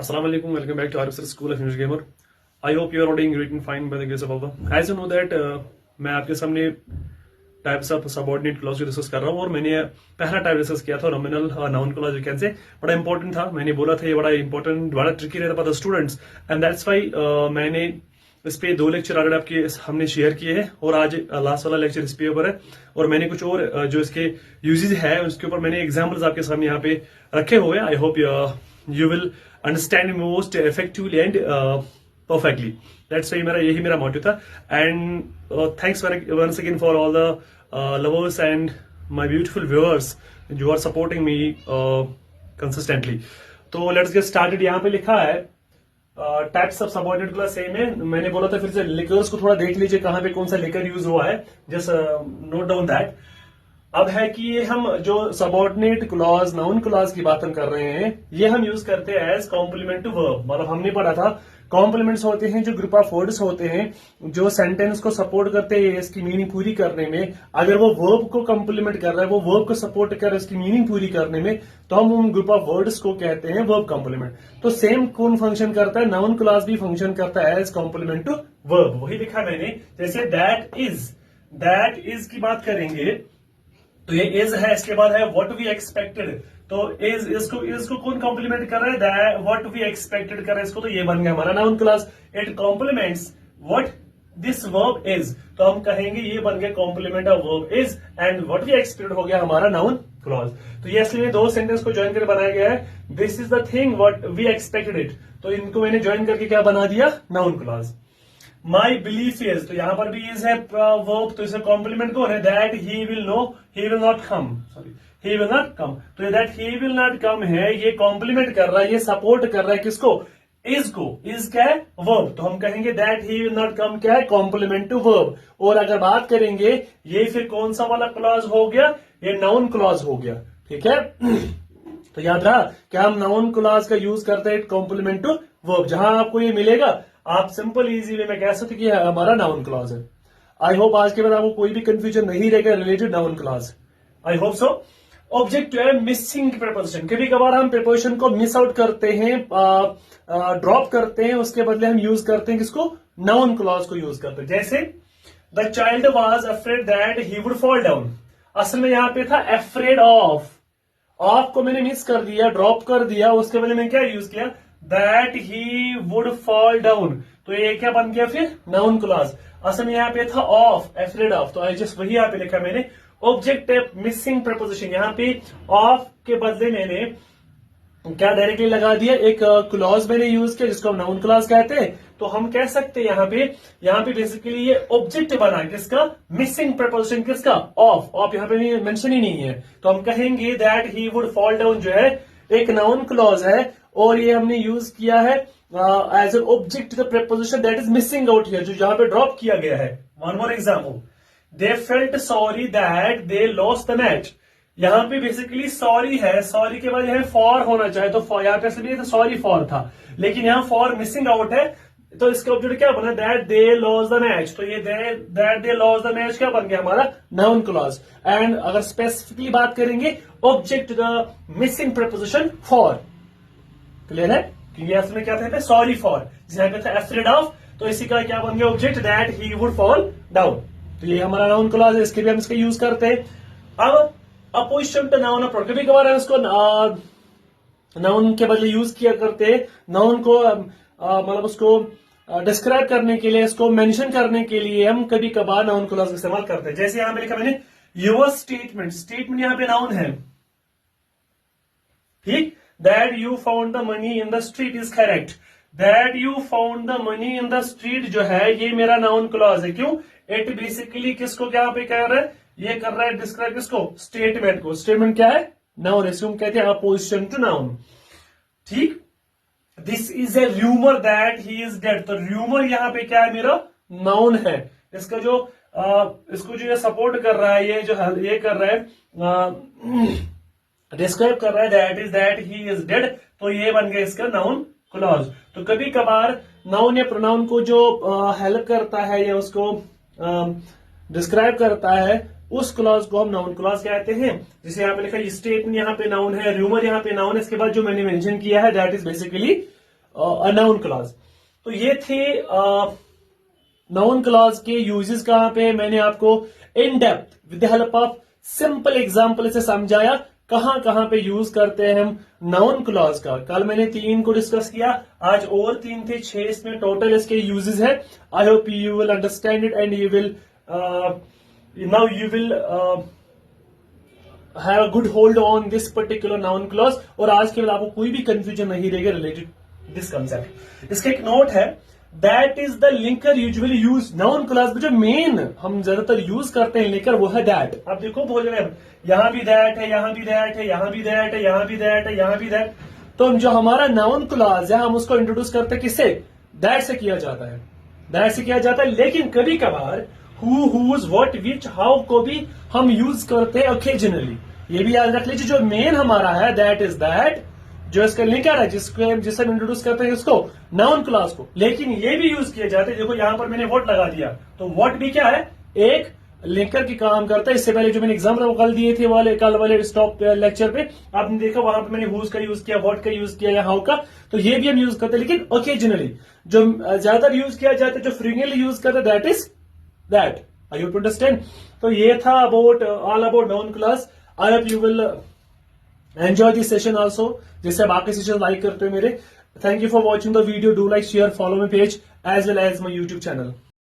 Assalamu alaikum. Welcome back to RFC School of English Grammar. I hope you are all doing great and fine by the grace of Allah. As you know that मैं आपके सामने types of subordinate clause को discuss कर रहा हूँ और मैंने पहला टाइप डिस्कस किया था nominal noun clause you can say बड़ा इंपॉर्टेंट था। मैंने बोला था ये बड़ा इंपॉर्टेंट बड़ा ट्रिकी रहता for the students and that's why मैंने इस पे 2 लेक्चर ऑलरेडी आपके हमने शेयर किए हैं और आज लास्ट वाला लेक्चर इस पे ऊपर है और मैंने कुछ और जो इसके यूजेस है उसके ऊपर मैंने एग्जांपल्स आपके सामने यहाँ पे रखे हुए हैं। I hope you will understand most effectively and perfectly. That's why यही मेरा मोटिव था and thanks once again for all the lovers and my beautiful viewers जो आर सपोर्टिंग मी कंसिस्टेंटली। तो लेट्स गेट स्टार्टेड। यहाँ पे लिखा है types of subordinate clause same है। मैंने बोला था फिर से लिकर्स को थोड़ा देख लीजिए कहां पे कौन सा लिकर यूज हुआ है, जस्ट नोट डाउन दैट। अब है कि ये हम जो सबऑर्डिनेट क्लॉज नाउन क्लॉज की बात हम कर रहे हैं ये हम यूज करते हैं एज कॉम्प्लीमेंट टू वर्ब। मतलब हमने पढ़ा था कॉम्प्लीमेंट्स होते हैं जो ग्रुप ऑफ वर्ड्स होते हैं जो सेंटेंस को सपोर्ट करते हैं इसकी मीनिंग पूरी करने में। अगर वो वर्ब को कॉम्प्लीमेंट कर रहा है, वो वर्ब को सपोर्ट कर रहा है इसकी मीनिंग पूरी करने में, तो हम उन ग्रुप ऑफ वर्ड्स को कहते हैं वर्ब कॉम्प्लीमेंट। तो सेम कौन फंक्शन करता है, नाउन क्लॉज भी फंक्शन करता है एज कॉम्प्लीमेंट टू वर्ब। वही लिखा मैंने, जैसे दैट इज की बात करेंगे तो ये इज है, इसके बाद है व्हाट वी एक्सपेक्टेड। तो इसको कौन कॉम्प्लीमेंट कर रहा है, दैट व्हाट वी एक्सपेक्टेड कर रहा है इसको, तो ये बन गया हमारा noun clause. It complements what this verb is, तो हम कहेंगे ये बन गया complement of verb is and what we expected हो गया हमारा नाउन क्लॉज। तो ये असली 2 सेंटेंस को ज्वाइन करके बनाया गया है। This is the thing what we expected it, तो इनको मैंने ज्वाइन करके क्या बना दिया, noun clause. My belief is, तो यहां पर भी इज है वर्ब, तो इसे कॉम्प्लीमेंट कौन है, that he will not come, sorry he will not come. तो that he will not come है, ये कॉम्प्लीमेंट कर रहा है, ये सपोर्ट कर रहा है किसको, इज को। इज क्या है, वर्ब, तो हम कहेंगे दैट ही विल नॉट कम क्या है, कॉम्प्लीमेंट टू वर्ब। और अगर बात करेंगे ये फिर कौन सा वाला क्लॉज हो गया, ये नाउन क्लॉज हो गया। ठीक है तो याद रहा क्या हम नाउन क्लॉज का यूज करते हैं कॉम्प्लीमेंट टू वर्ब। जहां आपको ये मिलेगा आप सिंपल इजी वे में कह सकते कि हमारा नाउन क्लॉज है। आई होप आज के बाद आपको कोई भी कंफ्यूजन नहीं रहेगा related noun clause. I hope so. Object जो है मिसिंग प्रीपोजिशन, कभी कभार हम प्रीपोजिशन को मिस आउट करते हैं, ड्रॉप करते हैं, उसके बदले हम यूज करते हैं किसको, नाउन क्लॉज को यूज करते हैं। जैसे the child was afraid that he would fall down, असल में यहां पे था अफ्रेड ऑफ को मैंने मिस कर दिया, ड्रॉप कर दिया, उसके बदले में क्या यूज किया, that he would fall down, तो ये क्या बन गया फिर, नाउन क्लॉज। असल में यहाँ पे था ऑफ, अफ्रेड ऑफ, तो आई जस्ट वही यहाँ पे लिखा मैंने ऑब्जेक्ट मिसिंग प्रपोजिशन। यहाँ पे ऑफ के बदले मैंने क्या डायरेक्टली लगा दिया, एक क्लॉज मैंने यूज किया जिसको हम नाउन क्लॉज कहते हैं। तो हम कह सकते हैं यहाँ पे बेसिकली ये ऑब्जेक्ट बना किसका, मिसिंग प्रपोजिशन किसका, ऑफ यहाँ पे मेंशन ही नहीं है, तो हम कहेंगे that he would fall down जो है एक नाउन क्लॉज है और ये हमने यूज किया है as an object the preposition that is missing out here, जो जहां पे ड्रॉप किया गया है। One more example, they felt sorry that they lost the match. यहां पे बेसिकली सॉरी है, सॉरी के बाद यहाँ फॉर होना चाहिए, तो यहाँ पे सॉरी फॉर था लेकिन यहाँ फॉर मिसिंग आउट है, तो इसका ऑब्जेक्ट क्या बना, that they lost the match. तो ये that they lost the match क्या बन गया हमारा, नाउन क्लॉज। एंड अगर स्पेसिफिकली बात करेंगे object the missing preposition for, clear है, क्योंकि असल में क्या था, सॉरी फॉर, जिसमें पे था अफ्रेड ऑफ, तो इसी का क्या बन गया object, that he would fall down. तो ये हमारा नाउन क्लॉज है, इसके लिए हम इसका यूज करते हैं। अब अपोजिशन टू नाउन अप्रोच, कभी कभार हम इसको नाउन के बदले यूज किया करते हैं, नाउन को मतलब उसको डिस्क्राइब करने के लिए, इसको मेंशन करने के लिए हम कभी कभार नाउन क्लॉज का इस्तेमाल करते हैं। जैसे यहां पे लिखा मैंने योर स्टेटमेंट यहां पे नाउन है, ठीक, that you found the money in the street is correct. That you found the money in the street जो है ये मेरा नाउन क्लॉज है। क्यों, इट बेसिकली किसको क्या पे कह रहा है, ये कर रहा है डिस्क्राइब किसको, स्टेटमेंट को। स्टेटमेंट क्या है, नाउन, इसको हम कहते हैं अपोजिशन टू नाउन। ठीक, this is a rumour that he is dead, तो र्यूमर यहाँ पे क्या है, मेरा नाउन है। इसका जो इसको जो ये सपोर्ट कर रहा है, ये जो ये कर रहा है डिस्क्राइब कर रहा है दैट ही इज डेड, तो ये बन गया इसका नाउन क्लॉज। तो कभी कभार नाउन या प्रोनाउन को जो हेल्प करता है या उसको डिस्क्राइब करता है उस क्लॉज को हम नाउन क्लॉज कहते हैं। जैसे यहाँ पे लिखा है स्टेटमेंट यहाँ पे नाउन है, र्यूमर यहाँ पे नाउन है, इसके बाद जो मैंने मेंशन किया है that is basically noun clause. तो ये थे नाउन क्लॉज के यूजेस कहां पे, मैंने आपको in depth with the help of simple example से समझाया कहां कहां पे यूज करते हैं हम नाउन क्लॉज का। कल मैंने 3 को डिस्कस किया, आज और 3 थे, 6 इसमें टोटल इसके यूजेस है। आई hope you will understand it and you will now you will have a good hold on this particular noun clause, और आज के बाद आपको कोई भी कंफ्यूजन नहीं रहेगा रिलेटेड दिस कंसेप्ट। इसका एक नोट है, that is the linker usually use noun clause में जो मेन हम ज्यादातर यूज करते हैं लिंकर वो है दैट। अब देखो बोल रहे हैं यहां भी दैट है, यहां भी दैट है, यहां भी दैट है, यहां भी दैट है, यहां भी दैट। तो जो हमारा नाउन क्लॉज है हम उसको इंट्रोड्यूस करते हैं किससे, दैट से किया जाता है, दैट से किया जाता है। लेकिन कभी कभार who, whose, what, which, how को भी हम यूज करते हैं ओकेजनली। ये भी याद रख लीजिए, जो मेन हमारा है दैट इज दैट, जो इसका लिंकर है जिससे हम इंट्रोड्यूस करते हैं उसको नाउन क्लॉज को। लेकिन ये भी यूज किए जाते हैं, देखो यहां पर मैंने व्हाट लगा दिया, तो व्हाट भी क्या है, एक लिंकर की काम करता है। इससे पहले जो मैंने एग्जाम्पल कल दिए थे कल वाले स्टॉप लेक्चर पे आपने देखा, वहां पर मैंने हुज का यूज किया, व्हाट का यूज किया या हाउ का। तो ये भी हम यूज करते हैं, लेकिन ओकेजनली जो ज्यादातर यूज किया जाता है, जो फ्रीक्वेंटली यूज करते हैं, that is that. I hope to understand. तो ये था about all about noun clause. I hope you will enjoy this session also, जैसे बाकी सेशन लाइक करते हो मेरे। Thank you for watching the video, do like, share, follow my page as well as my YouTube channel.